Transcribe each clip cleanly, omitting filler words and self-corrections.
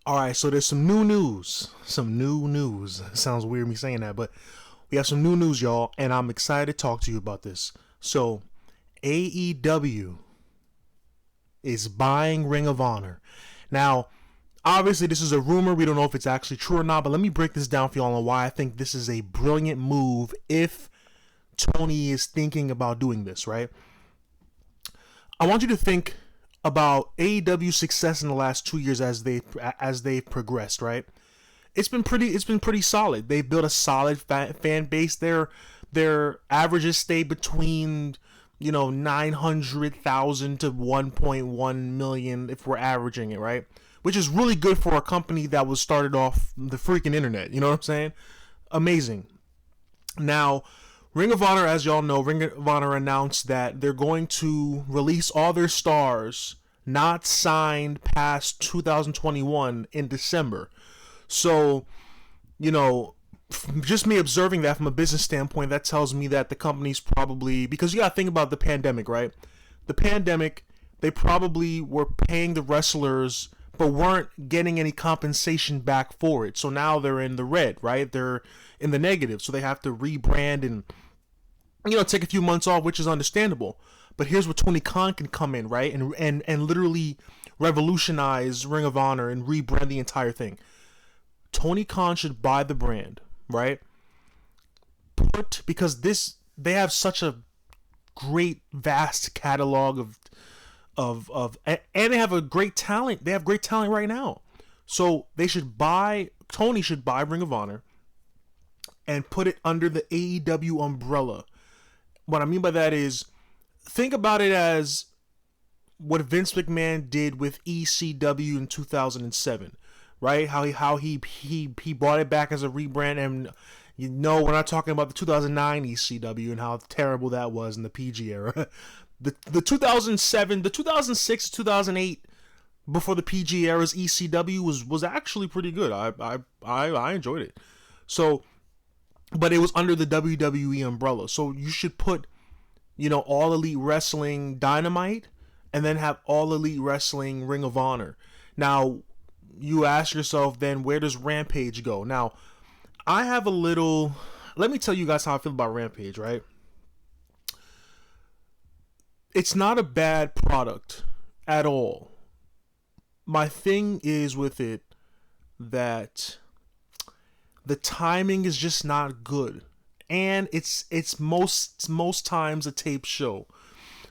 All right, so there's some new news. Some new news. It sounds weird me saying that, but we have some new news, y'all, and I'm excited to talk to you about this. So, AEW is buying Ring of Honor. Now, obviously, this is a rumor. We don't know if it's actually true or not, but let me break this down for y'all on why I think this is a brilliant move if Tony is thinking about doing this, right? I want you to think about AEW's success in the last 2 years as they've progressed, right? It's been pretty solid. They've built a solid fan base. Their averages stay between 900,000 to 1.1 million if we're averaging it, right? Which is really good for a company that was started off the freaking internet. You know what I'm saying? Amazing. Now, Ring of Honor, as y'all know, Ring of Honor announced that they're going to release all their stars not signed past 2021 in December. So, just me observing that from a business standpoint, that tells me that the company's probably, because you gotta think about the pandemic, right? The pandemic, they probably were paying the wrestlers but weren't getting any compensation back for it. So now they're in the red, right? They're in the negative. So they have to rebrand and take a few months off, which is understandable. But here's where Tony Khan can come in, right? And literally revolutionize Ring of Honor and rebrand the entire thing. Tony Khan should buy the brand, right? Because they have such a great, vast catalog and they have a great talent. They have great talent right now. So Tony should buy Ring of Honor and put it under the AEW umbrella. What I mean by that is, think about it as what Vince McMahon did with ECW in 2007, right? How he brought it back as a rebrand, and we're not talking about the 2009 ECW and how terrible that was in the PG era. The 2007, the 2006, 2008, before the PG era's ECW was actually pretty good. I enjoyed it. So, but it was under the WWE umbrella. So you should put, All Elite Wrestling Dynamite and then have All Elite Wrestling Ring of Honor. Now, you ask yourself then, where does Rampage go? Now, let me tell you guys how I feel about Rampage, right? It's not a bad product at all. My thing is with it that the timing is just not good, and it's most times a tape show.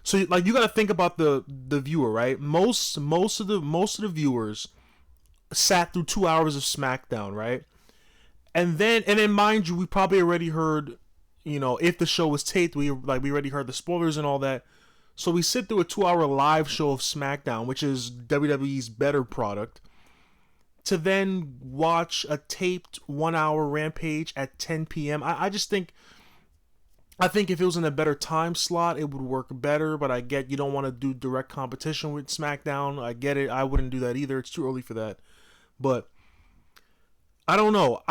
So you got to think about the viewer, right? Most of the viewers sat through 2 hours of SmackDown, right? And then mind you, we probably already heard, if the show was taped, we already heard the spoilers and all that. So we sit through a 2-hour live show of SmackDown, which is WWE's better product, to then watch a taped 1-hour Rampage at 10 p.m. I think if it was in a better time slot, it would work better, but I get you don't want to do direct competition with SmackDown. I get it. I wouldn't do that either. It's too early for that. But I don't know.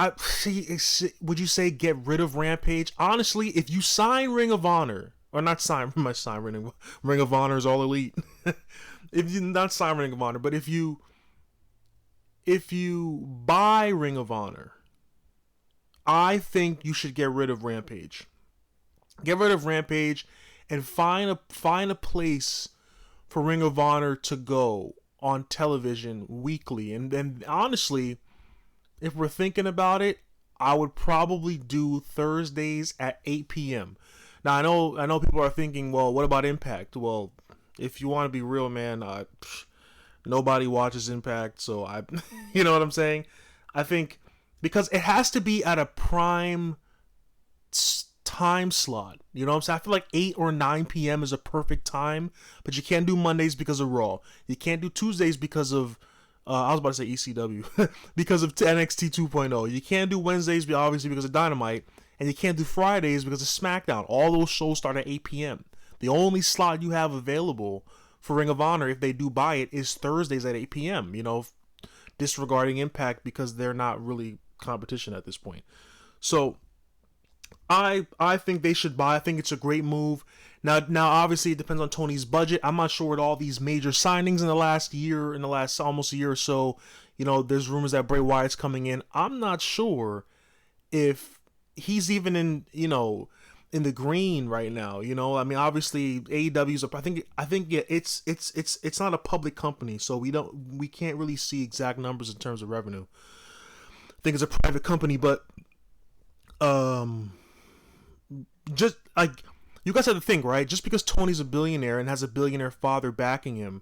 Would you say get rid of Rampage? Honestly, if you sign Ring of Honor, or not sign Ring of Honor is All Elite. If you not sign Ring of Honor, but if you buy Ring of Honor, I think you should get rid of Rampage. Get rid of Rampage and find a place for Ring of Honor to go on television weekly. And then honestly, if we're thinking about it, I would probably do Thursdays at 8 p.m. Now I know people are thinking, well, what about Impact? Well, if you want to be real, man, nobody watches Impact, so you know what I'm saying? I think because it has to be at a prime time slot. You know what I'm saying? I feel like 8 or 9 p.m. is a perfect time, but you can't do Mondays because of Raw. You can't do Tuesdays because of I was about to say ECW because of NXT 2.0. You can't do Wednesdays obviously because of Dynamite, and you can't do Fridays because of SmackDown. All those shows start at 8 p.m. The only slot you have available for Ring of Honor, if they do buy it, is Thursdays at 8 p.m. Disregarding Impact because they're not really competition at this point. So I think they should buy. I think it's a great move. Now, obviously, it depends on Tony's budget. I'm not sure with all these major signings in the last year, in the last almost a year or so. There's rumors that Bray Wyatt's coming in. I'm not sure if he's even in the green right now. I mean, obviously AEW's I think yeah, it's not a public company, so we can't really see exact numbers in terms of revenue. I think it's a private company, but just like, you guys have to think, right? Just because Tony's a billionaire and has a billionaire father backing him,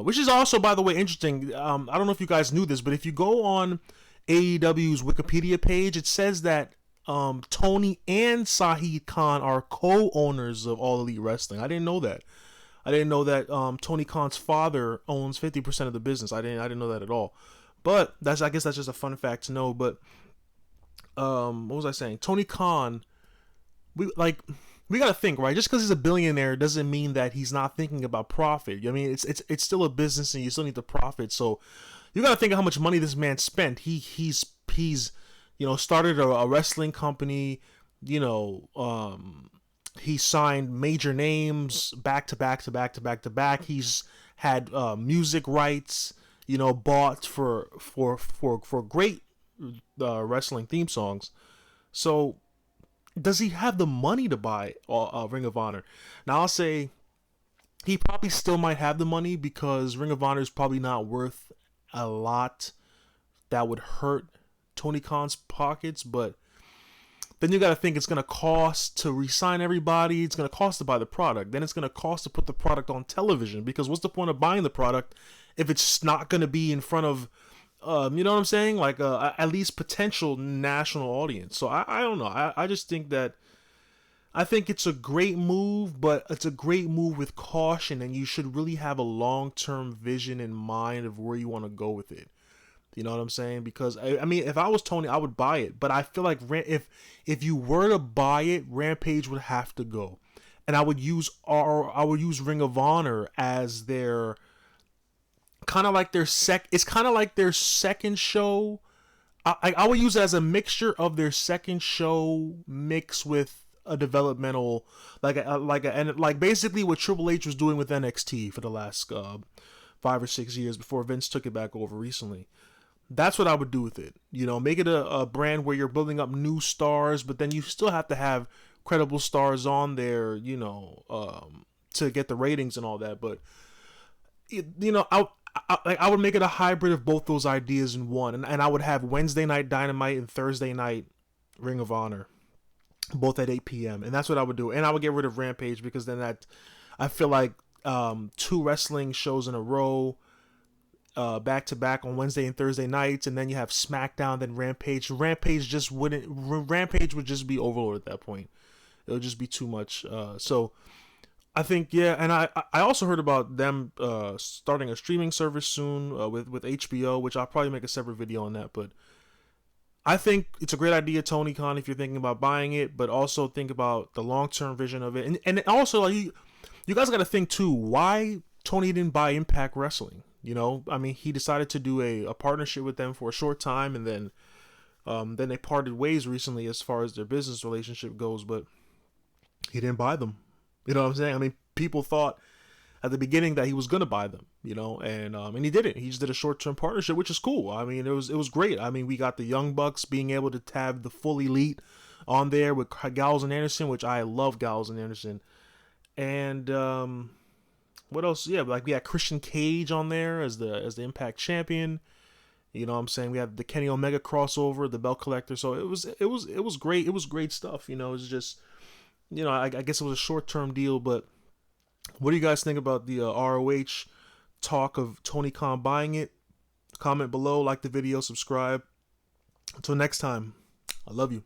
which is also, by the way, interesting. I don't know if you guys knew this, but if you go on AEW's Wikipedia page, it says that Tony and Sahih Khan are co-owners of All Elite Wrestling. I didn't know that. I didn't know that Tony Khan's father owns 50% of the business. I didn't know that at all. But I guess that's just a fun fact to know. But what was I saying? Tony Khan, we gotta think, right? Just because he's a billionaire doesn't mean that he's not thinking about profit. I mean, it's still a business, and you still need to profit. So you gotta think of how much money this man spent. He's started a wrestling company. He signed major names back to back to back to back to back. He's had music rights, bought for great wrestling theme songs. So does he have the money to buy Ring of Honor? Now, I'll say he probably still might have the money, because Ring of Honor is probably not worth a lot that would hurt Tony Khan's pockets. But then you got to think, it's going to cost to re-sign everybody. It's going to cost to buy the product. Then it's going to cost to put the product on television, because what's the point of buying the product if it's not going to be in front of you know what I'm saying? Like at least potential national audience. So I don't know. I just think that I think it's a great move, but it's a great move with caution, and you should really have a long-term vision in mind of where you want to go with it. You know what I'm saying? Because I mean, if I was Tony, I would buy it. But I feel like if you were to buy it, Rampage would have to go, and I would use Ring of Honor as their kind of like their it's kind of like their second show. I would use it as a mixture of their second show mixed with a developmental, like basically what Triple H was doing with NXT for the last 5 or 6 years before Vince took it back over recently. That's what I would do with it. Make it a brand where you're building up new stars, but then you still have to have credible stars on there, to get the ratings and all that. But I would make it a hybrid of both those ideas in one, and I would have Wednesday night Dynamite and Thursday night Ring of Honor, both at 8 p.m. And that's what I would do. And I would get rid of Rampage, because then I feel like 2 wrestling shows in a row, back to back on Wednesday and Thursday nights, and then you have SmackDown, then Rampage. Rampage would just be Overlord at that point. It would just be too much. So I think, yeah, and I also heard about them starting a streaming service soon with HBO, which I'll probably make a separate video on that. But I think it's a great idea, Tony Khan, if you're thinking about buying it, but also think about the long-term vision of it. And also, you guys got to think, too, why Tony didn't buy Impact Wrestling. I mean, he decided to do a partnership with them for a short time, and then they parted ways recently as far as their business relationship goes, but he didn't buy them. You know what I'm saying? I mean, people thought at the beginning that he was going to buy them, and he didn't. He just did a short-term partnership, which is cool. I mean, it was great. I mean, we got the Young Bucks being able to have the full elite on there with Gallows and Anderson, which I love Gallows and Anderson. And what else? Yeah, like we had Christian Cage on there as the Impact champion. You know what I'm saying? We had the Kenny Omega crossover, the belt collector. So it was great. It was great stuff. It was just, I guess it was a short-term deal, but what do you guys think about the ROH talk of Tony Khan buying it? Comment below, like the video, subscribe. Until next time, I love you.